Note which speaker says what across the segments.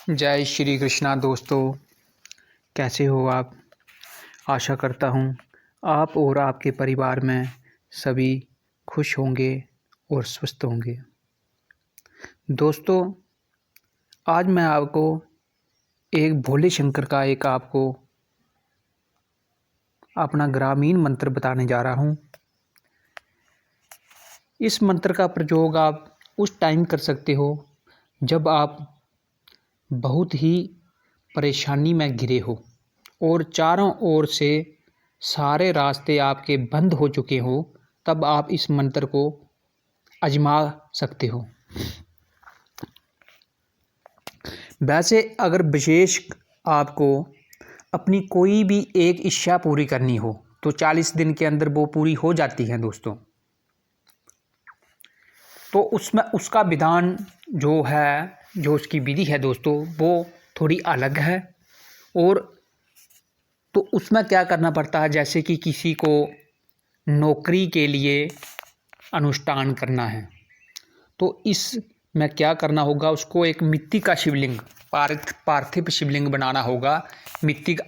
Speaker 1: जय श्री कृष्णा दोस्तों, कैसे हो आप। आशा करता हूँ आप और आपके परिवार में सभी खुश होंगे और स्वस्थ होंगे। दोस्तों, आज मैं आपको एक भोले शंकर का आपको अपना ग्रामीण मंत्र बताने जा रहा हूँ। इस मंत्र का प्रयोग आप उस टाइम कर सकते हो जब आप बहुत ही परेशानी में घिरे हो और चारों ओर से सारे रास्ते आपके बंद हो चुके हो, तब आप इस मंत्र को आजमा सकते हो। वैसे अगर विशेष आपको अपनी कोई भी एक इच्छा पूरी करनी हो तो 40 दिन के अंदर वो पूरी हो जाती है दोस्तों। तो उसमें उसका विधान जो है, जो उसकी विधि है दोस्तों, वो थोड़ी अलग है। और तो उसमें क्या करना पड़ता है, जैसे कि किसी को नौकरी के लिए अनुष्ठान करना है तो इसमें क्या करना होगा, उसको एक मिट्टी का शिवलिंग, पार्थिव शिवलिंग बनाना होगा। मिट्टी का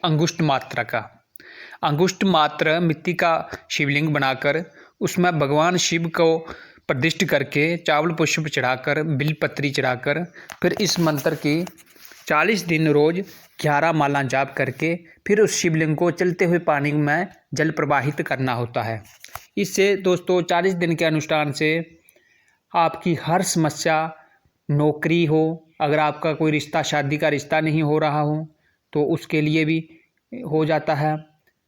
Speaker 1: अंगुष्ठ मात्र मिट्टी का शिवलिंग बनाकर उसमें भगवान शिव को प्रतिष्ठित करके चावल पुष्प चढ़ाकर बिलपत्री चढ़ाकर फिर इस मंत्र की 40 दिन रोज 11 माला जाप करके फिर उस शिवलिंग को चलते हुए पानी में जल प्रवाहित करना होता है। इससे दोस्तों 40 दिन के अनुष्ठान से आपकी हर समस्या, नौकरी हो, अगर आपका कोई रिश्ता, शादी का रिश्ता नहीं हो रहा हो तो उसके लिए भी हो जाता है।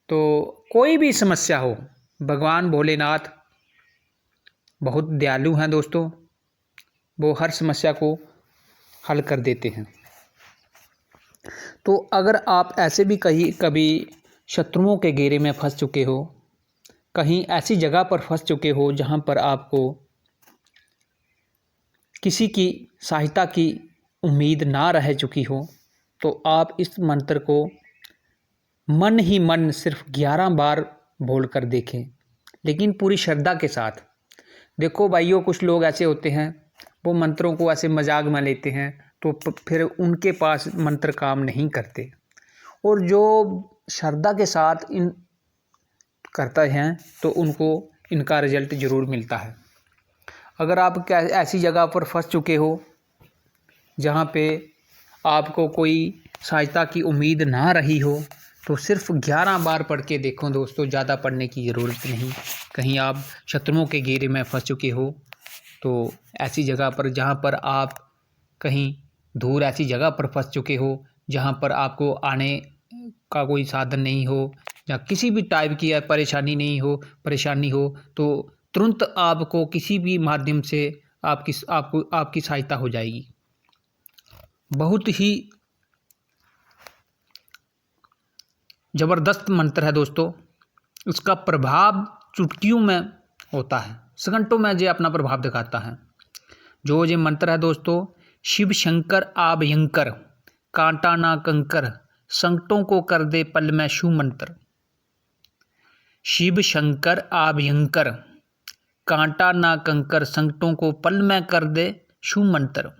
Speaker 1: तो कोई भी समस्या हो, भगवान भोलेनाथ बहुत दयालु हैं दोस्तों, वो हर समस्या को हल कर देते हैं। तो अगर आप ऐसे भी कभी शत्रुओं के घेरे में फंस चुके हो, कहीं ऐसी जगह पर फंस चुके हो जहां पर आपको किसी की सहायता की उम्मीद ना रह चुकी हो, तो आप इस मंत्र को मन ही मन सिर्फ 11 बार बोल कर देखें, लेकिन पूरी श्रद्धा के साथ। देखो भाइयों, कुछ लोग ऐसे होते हैं वो मंत्रों को ऐसे मजाक में लेते हैं तो फिर उनके पास मंत्र काम नहीं करते। और जो श्रद्धा के साथ इन करते हैं तो उनको इनका रिजल्ट ज़रूर मिलता है। अगर आप ऐसी जगह पर फंस चुके हो जहाँ पे आपको कोई सहायता की उम्मीद ना रही हो, तो सिर्फ 11 बार पढ़ के देखो दोस्तों, ज़्यादा पढ़ने की ज़रूरत नहीं। कहीं आप शत्रुओं के घेरे में फंस चुके हो तो ऐसी जगह पर, जहाँ पर आप कहीं दूर ऐसी जगह पर फंस चुके हो जहाँ पर आपको आने का कोई साधन नहीं हो या किसी भी टाइप की परेशानी हो, तो तुरंत आपको किसी भी माध्यम से आपकी सहायता हो जाएगी। बहुत ही ज़बरदस्त मंत्र है दोस्तों। उसका प्रभाव चुटकियों में होता है, सेकंडों में ये अपना प्रभाव दिखाता है। जो ये मंत्र है दोस्तों, शिव शंकर आभयंकर, कांटा ना कंकर, संकटों को कर दे पल में शु मंत्र। शिव शंकर आभयंकर, कांटा ना कंकर, संकटों को पल में कर दे शु मंत्र।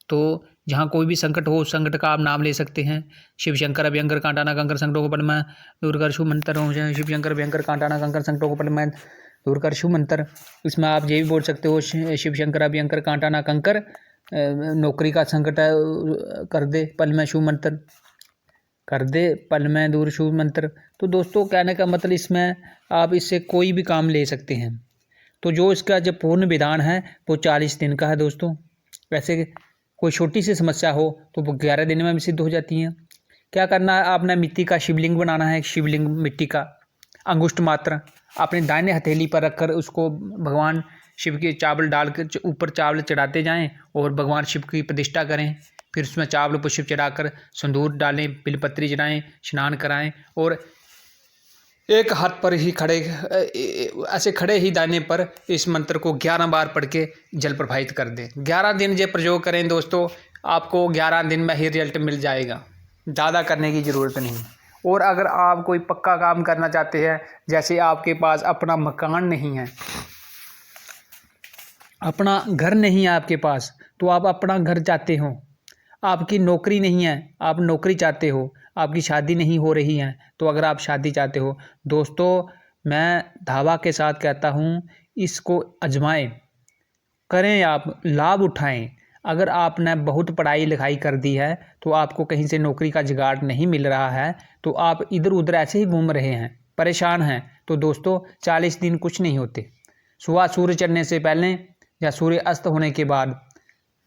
Speaker 1: तो जहाँ कोई भी संकट हो, उस संकट का आप नाम ले सकते हैं। शिव शंकर अभयंकर, कांटा ना कंकर, संकटों को पल में दूर कर शु मंत्र हो जाए। शिव शंकर अभयंकर, कांटा ना कंकर, संकटों को पल में दूर कर शु मंत्र। इसमें आप ये भी बोल सकते हो, शिव शंकर अभयंकर, कांटा ना कंकर, नौकरी का संकट है कर दे पल में शु मंत्र, कर दे पल में दूर शु मंत्र। तो दोस्तों कहने का मतलब इसमें आप इससे कोई भी काम ले सकते हैं। तो जो इसका जो पूर्ण विधान है वो 40 दिन का है दोस्तों। वैसे कोई छोटी सी समस्या हो तो वो 11 दिन में भी सिद्ध हो जाती है। क्या करना है, आपने मिट्टी का शिवलिंग बनाना है। शिवलिंग मिट्टी का अंगुष्ठ मात्र अपने दाहिने हथेली पर रखकर उसको भगवान शिव के चावल डाल कर ऊपर चावल चढ़ाते जाएं और भगवान शिव की प्रतिष्ठा करें। फिर उसमें चावल पुष्प चढ़ाकर सिंदूर डालें, बिलपत्री चढ़ाएं, स्नान कराएं और एक हाथ पर ही खड़े ही दाने पर इस मंत्र को 11 बार पढ़ के जल प्रवाहित कर दें। 11 दिन ये प्रयोग करें दोस्तों, आपको 11 दिन में ही रिजल्ट मिल जाएगा, ज़्यादा करने की ज़रूरत नहीं। और अगर आप कोई पक्का काम करना चाहते हैं, जैसे आपके पास अपना मकान नहीं है, अपना घर नहीं है आपके पास, तो आप अपना घर चाहते हो, आपकी नौकरी नहीं है, आप नौकरी चाहते हो, आपकी शादी नहीं हो रही है, तो अगर आप शादी चाहते हो दोस्तों, मैं दावा के साथ कहता हूँ इसको आजमाएं, करें, आप लाभ उठाएं। अगर आपने बहुत पढ़ाई लिखाई कर दी है तो आपको कहीं से नौकरी का जुगाड़ नहीं मिल रहा है, तो आप इधर उधर ऐसे ही घूम रहे हैं, परेशान हैं, तो दोस्तों 40 दिन कुछ नहीं होते। सुबह सूर्य चढ़ने से पहले या सूर्य अस्त होने के बाद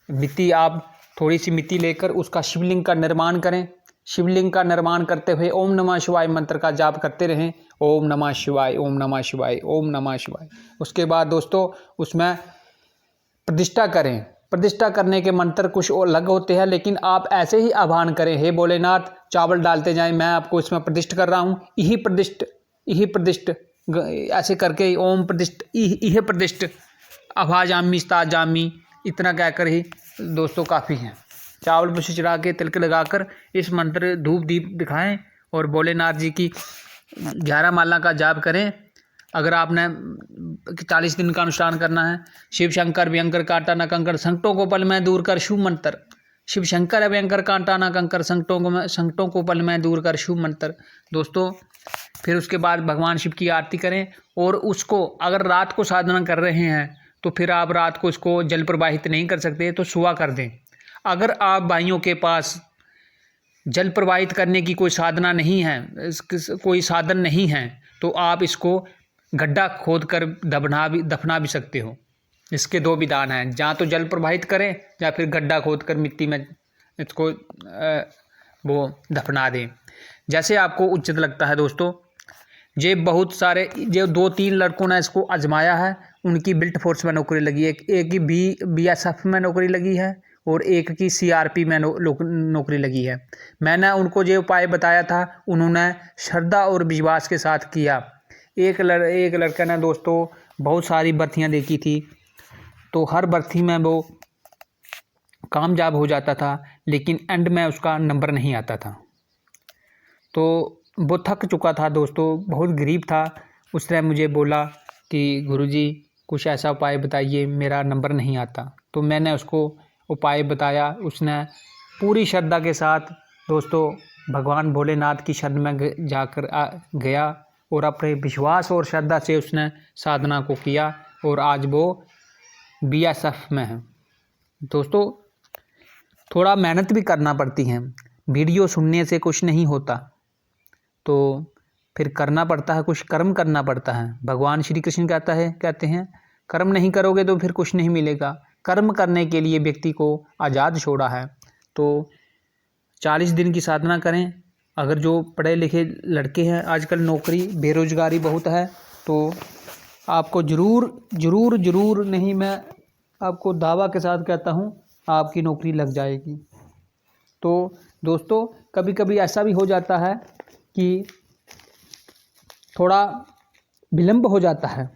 Speaker 1: मिट्टी, आप थोड़ी सी मिट्टी लेकर उसका शिवलिंग का निर्माण करें। शिवलिंग का निर्माण करते हुए ओम नमः शिवाय मंत्र का जाप करते रहें। ओम नमः शिवाय, ओम नमः शिवाय, ओम नमः शिवाय। उसके बाद दोस्तों उसमें प्रतिष्ठा करें। प्रतिष्ठा करने के मंत्र कुछ अलग होते हैं, लेकिन आप ऐसे ही आह्वान करें, हे भोलेनाथ, चावल डालते जाएं, मैं आपको इसमें प्रतिष्ठा कर रहा हूँ, यही प्रतिष्ठ ऐसे करके ओम प्रतिष्ठ, यह प्रतिष्ठ, अभाजामी स्ताजामी, इतना कहकर ही दोस्तों काफ़ी हैं। चावल पुष्प चढ़ा के तिलक लगाकर इस मंत्र धूप दीप दिखाएं और भोलेनाथ जी की 11 माला का जाप करें। अगर आपने 40 दिन का अनुष्ठान करना है। शिव शंकर भयंकर कांटा न कंकर, संकटों को पल में दूर कर, शुभ मंत्र। शिव शंकर है भयंकर कांटा न कंकर, संकटों को पल में दूर कर, शुभ मंत्र। दोस्तों फिर उसके बाद भगवान शिव की आरती करें, और उसको अगर रात को साधना कर रहे हैं तो फिर आप रात को इसको जल प्रवाहित नहीं कर सकते तो सुबह कर दें। अगर आप भाइयों के पास जल प्रवाहित करने की कोई साधना नहीं है, कोई साधन नहीं है, तो आप इसको गड्ढा खोद कर दफना भी सकते हो। इसके 2 विधान हैं, जहाँ तो जल प्रवाहित करें या फिर गड्ढा खोद कर मिट्टी में इसको वो दफना दें, जैसे आपको उचित लगता है। दोस्तों ये बहुत सारे, जो 2-3 लड़कों ने इसको आजमाया है, उनकी बिल्ट फोर्स में नौकरी लगी है। एक की BSF में नौकरी लगी है और एक की CRP में नौकरी लगी है। मैंने उनको जो उपाय बताया था उन्होंने श्रद्धा और विश्वास के साथ किया। एक लड़का ने दोस्तों बहुत सारी भर्तियां देखी थी, तो हर भर्ती में वो कामयाब हो जाता था, लेकिन एंड में उसका नंबर नहीं आता था। तो वो थक चुका था दोस्तों, बहुत गरीब था। उसने मुझे बोला कि गुरुजी कुछ ऐसा उपाय बताइए, मेरा नंबर नहीं आता। तो मैंने उसको उपाय बताया। उसने पूरी श्रद्धा के साथ दोस्तों भगवान भोलेनाथ की शरण में जाकर गया और अपने विश्वास और श्रद्धा से उसने साधना को किया, और आज वो BSF में है। दोस्तों थोड़ा मेहनत भी करना पड़ती है, वीडियो सुनने से कुछ नहीं होता, तो फिर करना पड़ता है, कुछ कर्म करना पड़ता है। भगवान श्री कृष्ण कहते हैं कर्म नहीं करोगे तो फिर कुछ नहीं मिलेगा। कर्म करने के लिए व्यक्ति को आज़ाद छोड़ा है। तो 40 दिन की साधना करें। अगर जो पढ़े लिखे लड़के हैं, आजकल नौकरी बेरोजगारी बहुत है, तो आपको ज़रूर नहीं, मैं आपको दावा के साथ कहता हूँ आपकी नौकरी लग जाएगी। तो दोस्तों कभी कभी ऐसा भी हो जाता है कि थोड़ा विलंब हो जाता है,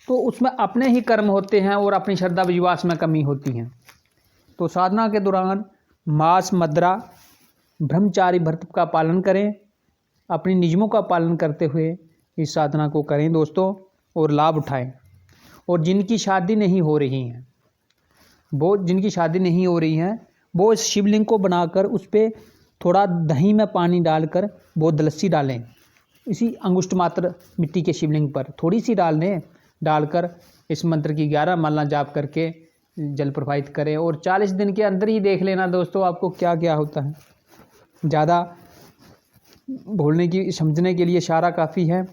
Speaker 1: तो उसमें अपने ही कर्म होते हैं और अपनी श्रद्धा विश्वास में कमी होती है। तो साधना के दौरान मांस मदिरा ब्रह्मचारी व्रत का पालन करें, अपने नियमों का पालन करते हुए इस साधना को करें दोस्तों, और लाभ उठाएं। और जिनकी शादी नहीं हो रही हैं, वो इस शिवलिंग को बनाकर उस पर थोड़ा दही में पानी डालकर वो दलस्सी डालें। इसी अंगुष्ठ मात्र मिट्टी के शिवलिंग पर थोड़ी सी डालकर इस मंत्र की 11 माला जाप करके जल प्रवाहित करें, और 40 दिन के अंदर ही देख लेना दोस्तों आपको क्या क्या होता है। ज़्यादा बोलने की समझने के लिए इशारा काफ़ी है।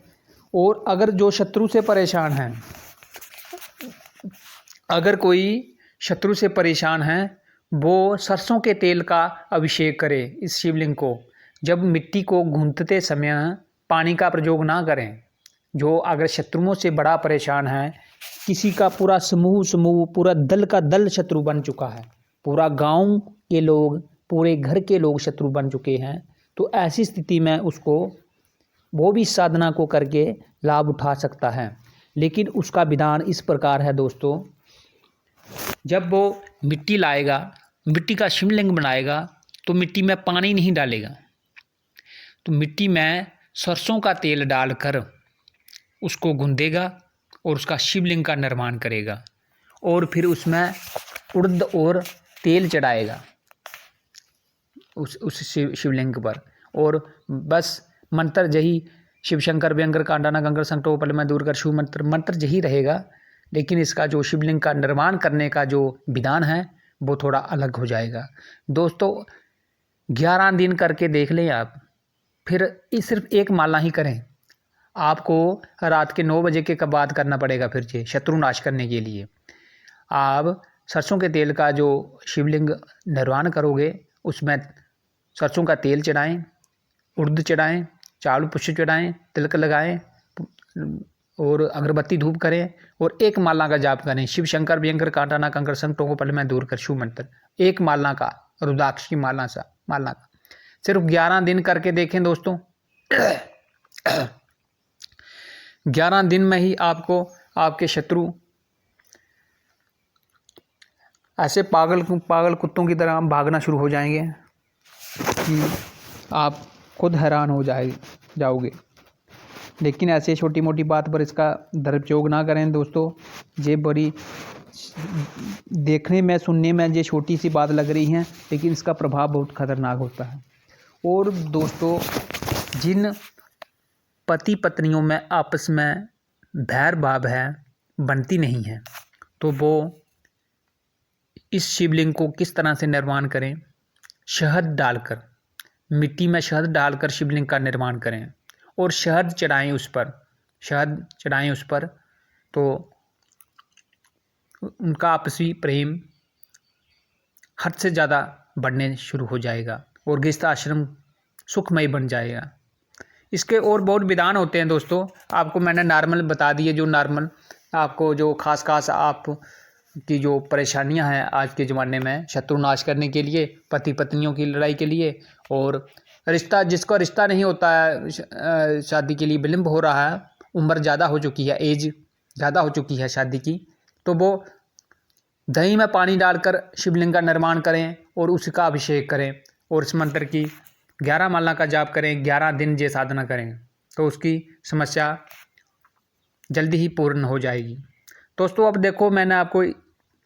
Speaker 1: और अगर जो शत्रु से परेशान हैं, अगर कोई शत्रु से परेशान है, वो सरसों के तेल का अभिषेक करे इस शिवलिंग को। जब मिट्टी को गूंथते समय पानी का प्रयोग ना करें। जो अगर शत्रुओं से बड़ा परेशान है, किसी का पूरा समूह पूरा दल का दल शत्रु बन चुका है, पूरा गांव के लोग, पूरे घर के लोग शत्रु बन चुके हैं, तो ऐसी स्थिति में उसको वो भी साधना को करके लाभ उठा सकता है। लेकिन उसका विधान इस प्रकार है दोस्तों, जब वो मिट्टी लाएगा, मिट्टी का शिवलिंग बनाएगा, तो मिट्टी में पानी नहीं डालेगा, तो मिट्टी में सरसों का तेल डालकर उसको गूंदेगा और उसका शिवलिंग का निर्माण करेगा, और फिर उसमें उड़द और तेल चढ़ाएगा। उस शिवलिंग पर। और बस मंत्र यही शिव शंकर भयंकर कांडाना कंकर संकटों पल में दूर कर शिव मंत्र यही रहेगा। लेकिन इसका जो शिवलिंग का निर्माण करने का जो विधान है वो थोड़ा अलग हो जाएगा। दोस्तों 11 दिन करके देख लें आप, फिर सिर्फ एक माला ही करें। आपको रात के 9 बजे के बाद करना पड़ेगा फिर ये शत्रु नाश करने के लिए। आप सरसों के तेल का जो शिवलिंग निर्माण करोगे उसमें सरसों का तेल चढ़ाएं, उर्द चढ़ाएं, चावल पुष्प चढ़ाएं, तिलक लगाएं और अगरबत्ती धूप करें और एक माला का जाप करें। शिव शंकर भयंकर कांटाना कंकर संकटों को पल में दूर कर शिव मंत्र, एक माला का, रुद्राक्ष की माला का सिर्फ 11 दिन करके देखें दोस्तों। 11 दिन में ही आपको आपके शत्रु ऐसे पागल कुत्तों की तरह भागना शुरू हो जाएंगे कि आप खुद हैरान हो जाओगे। लेकिन ऐसे छोटी मोटी बात पर इसका दुरुपयोग ना करें दोस्तों। ये बड़ी देखने में सुनने में ये छोटी सी बात लग रही है, लेकिन इसका प्रभाव बहुत खतरनाक होता है। और दोस्तों जिन पति पत्नियों में आपस में बैर भाव है, बनती नहीं है, तो वो इस शिवलिंग को किस तरह से निर्माण करें। शहद डालकर, मिट्टी में शहद डालकर शिवलिंग का निर्माण करें और शहद चढ़ाएं उस पर, तो उनका आपसी प्रेम हद से ज़्यादा बढ़ने शुरू हो जाएगा और गृहस्थ आश्रम सुखमय बन जाएगा। इसके और बहुत विधान होते हैं दोस्तों, आपको मैंने नॉर्मल बता दिए। जो नॉर्मल आपको जो खास आप की जो परेशानियां हैं आज के ज़माने में शत्रु नाश करने के लिए, पति पत्नियों की लड़ाई के लिए, और जिसका रिश्ता नहीं होता है, शादी के लिए विलम्ब हो रहा है, उम्र ज़्यादा हो चुकी है, एज ज़्यादा हो चुकी है शादी की, तो वो दही में पानी डालकर शिवलिंग का निर्माण करें और उसका अभिषेक करें और इस मंत्र की 11 माला का जाप करें, 11 दिन ये साधना करें, तो उसकी समस्या जल्दी ही पूर्ण हो जाएगी। दोस्तों अब देखो मैंने आपको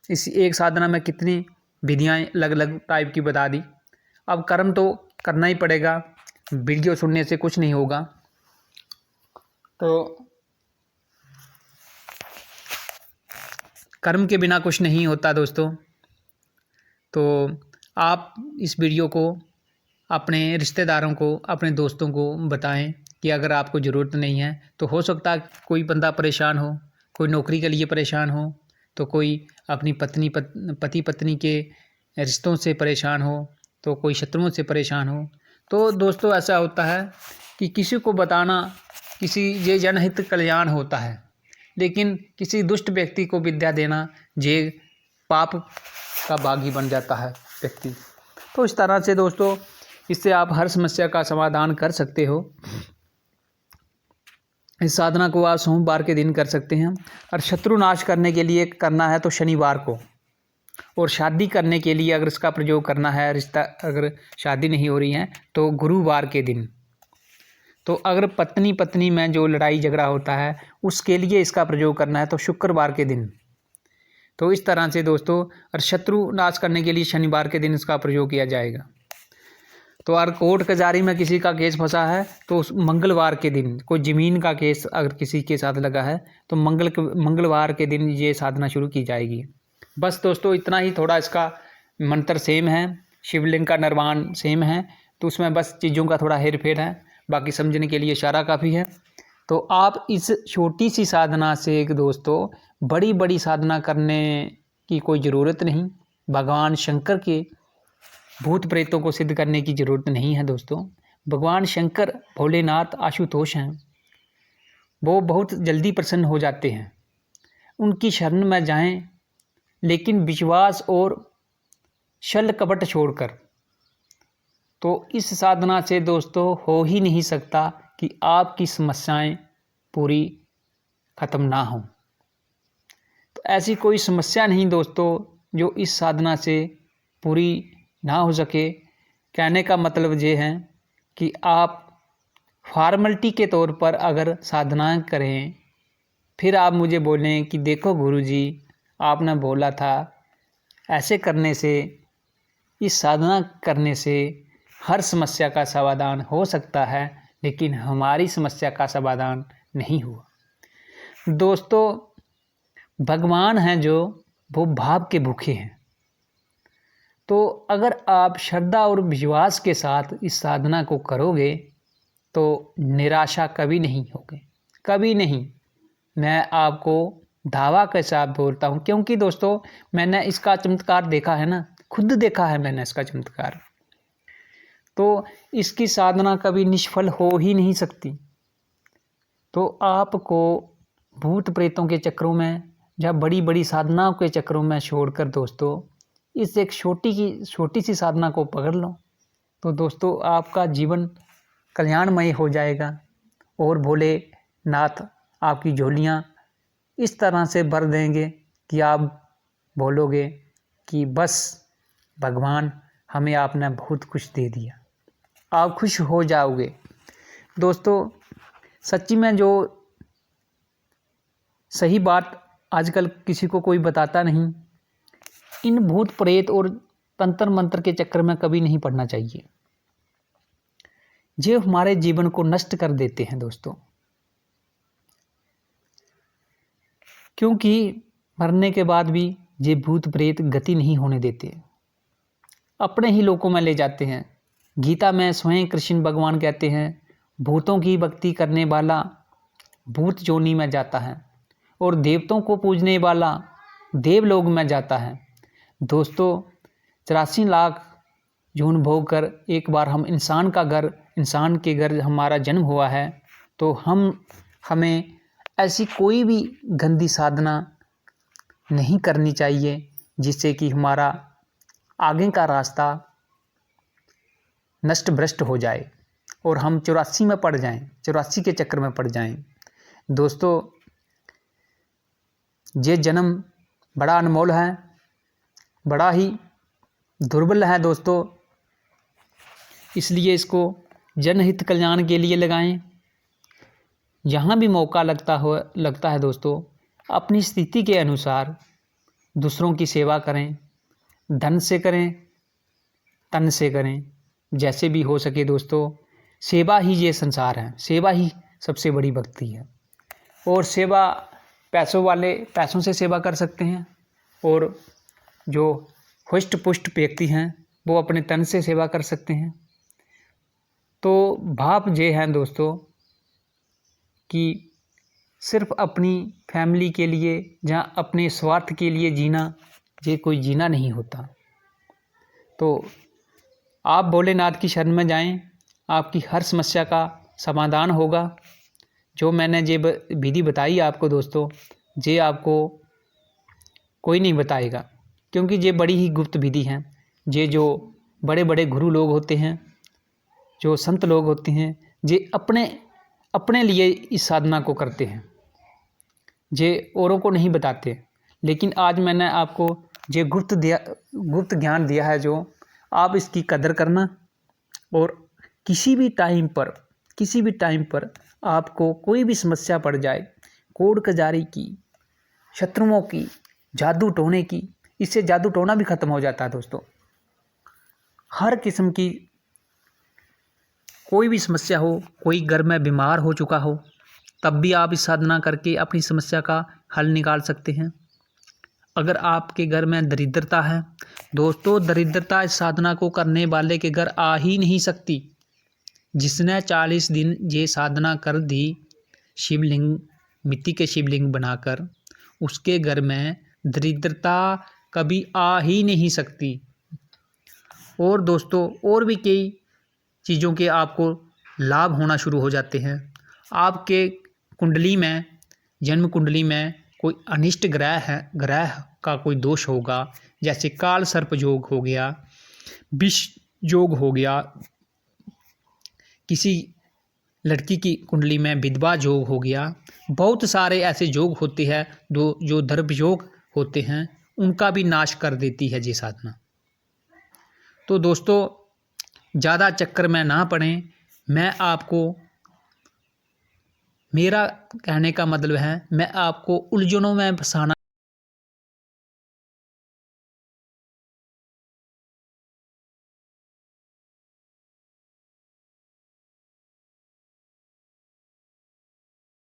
Speaker 1: इस एक साधना में कितनी विधियाँ अलग अलग टाइप की बता दी। अब कर्म तो करना ही पड़ेगा, वीडियो सुनने से कुछ नहीं होगा। तो कर्म के बिना कुछ नहीं होता दोस्तों। तो आप इस वीडियो को अपने रिश्तेदारों को, अपने दोस्तों को बताएं कि अगर आपको ज़रूरत नहीं है तो हो सकता है कोई बंदा परेशान हो, कोई नौकरी के लिए परेशान हो, तो कोई अपनी पति पत्नी के रिश्तों से परेशान हो, तो कोई शत्रुओं से परेशान हो। तो दोस्तों ऐसा होता है कि किसी को बताना ये जनहित कल्याण होता है, लेकिन किसी दुष्ट व्यक्ति को विद्या देना ये पाप का भागी बन जाता है व्यक्ति। तो इस तरह से दोस्तों इससे आप हर समस्या का समाधान कर सकते हो। इस साधना को आप सोमवार के दिन कर सकते हैं और शत्रु नाश करने के लिए करना है तो शनिवार को, और शादी करने के लिए अगर इसका प्रयोग करना है, रिश्ता अगर शादी नहीं हो रही है तो गुरुवार के दिन। तो अगर पत्नी पत्नी में जो लड़ाई झगड़ा होता है उसके लिए इसका प्रयोग करना है तो शुक्रवार के दिन। तो इस तरह से दोस्तों और शत्रु नाश करने के लिए शनिवार के दिन इसका प्रयोग किया जाएगा। तो अगर कोर्ट कचहरी में किसी का केस फंसा है तो उस मंगलवार के दिन, कोई ज़मीन का केस अगर किसी के साथ लगा है तो मंगलवार के दिन ये साधना शुरू की जाएगी। बस दोस्तों इतना ही, थोड़ा इसका मंत्र सेम है, शिवलिंग का निर्माण सेम है, तो उसमें बस चीज़ों का थोड़ा हेर फेर है, बाकी समझने के लिए इशारा काफ़ी है। तो आप इस छोटी सी साधना से एक दोस्तों बड़ी साधना करने की कोई ज़रूरत नहीं, भगवान शंकर के भूत प्रेतों को सिद्ध करने की ज़रूरत नहीं है दोस्तों। भगवान शंकर भोलेनाथ आशुतोष हैं, वो बहुत जल्दी प्रसन्न हो जाते हैं। उनकी शरण में जाएं, लेकिन विश्वास और छल कपट छोड़कर। तो इस साधना से दोस्तों हो ही नहीं सकता कि आपकी समस्याएं पूरी ख़त्म ना हों। तो ऐसी कोई समस्या नहीं दोस्तों जो इस साधना से पूरी ना हो सके। कहने का मतलब ये है कि आप फॉर्मेलिटी के तौर पर अगर साधना करें, फिर आप मुझे बोलें कि देखो गुरुजी आपने बोला था ऐसे करने से, इस साधना करने से हर समस्या का समाधान हो सकता है, लेकिन हमारी समस्या का समाधान नहीं हुआ। दोस्तों, भगवान हैं जो, वो भाव के भूखे हैं। तो अगर आप श्रद्धा और विश्वास के साथ इस साधना को करोगे तो निराशा कभी नहीं होगी, कभी नहीं। मैं आपको दावा के साथ बोलता हूँ, क्योंकि दोस्तों मैंने इसका चमत्कार देखा है ना, खुद देखा है मैंने इसका चमत्कार। तो इसकी साधना कभी निष्फल हो ही नहीं सकती। तो आपको भूत प्रेतों के चक्रों में या बड़ी बड़ी साधनाओं के चक्रों में छोड़कर दोस्तों इस एक छोटी सी साधना को पकड़ लो, तो दोस्तों आपका जीवन कल्याणमय हो जाएगा और भोलेनाथ आपकी झोलियाँ इस तरह से भर देंगे कि आप बोलोगे कि बस भगवान, हमें आपने बहुत कुछ दे दिया। आप खुश हो जाओगे। दोस्तों, सच्ची में जो सही बात आजकल किसी को कोई बताता नहीं, इन भूत प्रेत और तंत्र मंत्र के चक्कर में कभी नहीं पड़ना चाहिए। ये हमारे जीवन को नष्ट कर देते हैं दोस्तों, क्योंकि मरने के बाद भी ये भूत प्रेत गति नहीं होने देते, अपने ही लोकों में ले जाते हैं। गीता में स्वयं कृष्ण भगवान कहते हैं, भूतों की भक्ति करने वाला भूत योनि में जाता है और देवताओं को पूजने वाला देवलोक में जाता है। दोस्तों, 84 लाख जून भोग कर एक बार हम इंसान के घर हमारा जन्म हुआ है, तो हमें ऐसी कोई भी गंदी साधना नहीं करनी चाहिए जिससे कि हमारा आगे का रास्ता नष्ट भ्रष्ट हो जाए और हम 84 में पड़ जाएं, 84 के चक्कर में पड़ जाएं। दोस्तों, ये जन्म बड़ा अनमोल है, बड़ा ही दुर्बल है दोस्तों, इसलिए इसको जनहित कल्याण के लिए लगाएं। जहाँ भी मौका लगता है दोस्तों, अपनी स्थिति के अनुसार दूसरों की सेवा करें, धन से करें, तन से करें, जैसे भी हो सके दोस्तों। सेवा ही ये संसार है, सेवा ही सबसे बड़ी भक्ति है। और सेवा पैसों वाले पैसों से सेवा कर सकते हैं, और जो हुष्ट पुष्ट व्यक्ति हैं वो अपने तन से सेवा कर सकते हैं। तो भाव ये हैं दोस्तों कि सिर्फ अपनी फैमिली के लिए या अपने स्वार्थ के लिए जीना, ये कोई जीना नहीं होता। तो आप भोलेनाथ की शरण में जाएं, आपकी हर समस्या का समाधान होगा। जो मैंने ये विधि बताई आपको दोस्तों, ये आपको कोई नहीं बताएगा, क्योंकि ये बड़ी ही गुप्त विधि है। ये जो बड़े बड़े गुरु लोग होते हैं, जो संत लोग होते हैं, ये अपने लिए इस साधना को करते हैं, ये औरों को नहीं बताते। लेकिन आज मैंने आपको ये गुप्त ज्ञान दिया है, जो आप इसकी कदर करना, और किसी भी टाइम पर आपको कोई भी समस्या पड़ जाए, कोड़ कजारी की, शत्रुओं की, जादू टोने की, इससे जादू टोना भी खत्म हो जाता है दोस्तों। हर किस्म की कोई भी समस्या हो, कोई घर में बीमार हो चुका हो, तब भी आप इस साधना करके अपनी समस्या का हल निकाल सकते हैं। अगर आपके घर में दरिद्रता है दोस्तों, दरिद्रता इस साधना को करने वाले के घर आ ही नहीं सकती। जिसने 40 दिन ये साधना कर दी, शिवलिंग, मिट्टी के शिवलिंग बनाकर, उसके घर में दरिद्रता कभी आ ही नहीं सकती। और दोस्तों, और भी कई चीज़ों के आपको लाभ होना शुरू हो जाते हैं। आपके कुंडली में, जन्म कुंडली में कोई अनिष्ट ग्रह का कोई दोष होगा, जैसे काल सर्प योग हो गया, विष योग हो गया, किसी लड़की की कुंडली में विधवा योग हो गया, बहुत सारे ऐसे योग होते हैं जो दर्भ योग होते हैं, उनका भी नाश कर देती है ये साधना। तो दोस्तों, ज़्यादा चक्कर में ना पड़ें। मेरा कहने का मतलब है, मैं आपको उलझनों में फंसाना